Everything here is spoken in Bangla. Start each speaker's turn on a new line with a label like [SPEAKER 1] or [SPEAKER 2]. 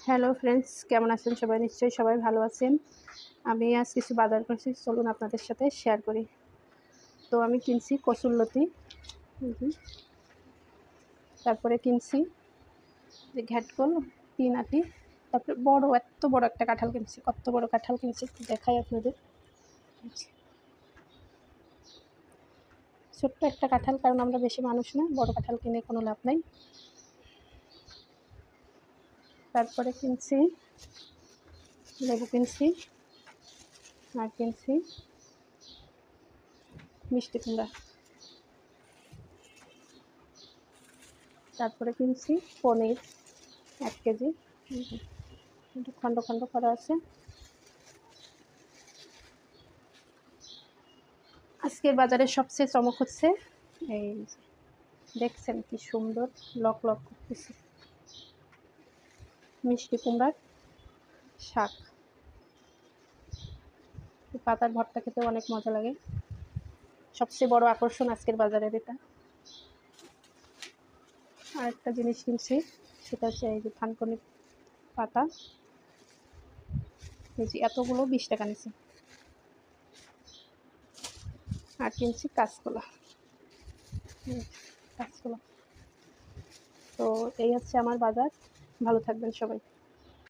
[SPEAKER 1] হ্যালো ফ্রেন্ডস, কেমন আছেন সবাই? নিশ্চয়ই সবাই ভালো আছেন। আমি আজ কিছু বাজার করেছি, চলুন আপনাদের সাথে শেয়ার করি। তো আমি কিনছি কচুরলতি, তারপরে কিনছি যে ঘ্যাটকল, 3 আটি, তারপরে এত বড় একটা কাঁঠাল কিনছি। কত বড় কাঁঠাল কিনছি একটু দেখাই আপনাদের। ছোট্ট একটা কাঁঠাল, কারণ আমরা বেশি মানুষ না, বড় কাঁঠাল কিনে কোনো লাভ নাই। তারপরে কিনছি লেবু, কিনছি আর কিনছি মিষ্টি কুমড়া, তারপরে কিনছি পনির 1 কেজি, একটু খণ্ড খণ্ড করা আছে। আজকের বাজারের সবচেয়ে চমক হচ্ছে এই যে দেখছেন কি সুন্দর লক লক করতেছে মিষ্টি কুমড়ার শাক। পাতার ভর্তা খেতে অনেক মজা লাগে। সবচেয়ে বড় আকর্ষণ আজকের বাজারের এটা। আরেকটা জিনিস কিনছি, সেটা হচ্ছে এই যে থানকুনি পাতা, এই যে এতগুলো 20 টাকা নিচ্ছে। আর কিনছি কাঁচকলা। তো এই হচ্ছে আমার বাজার। ভালো থাকবেন সবাই।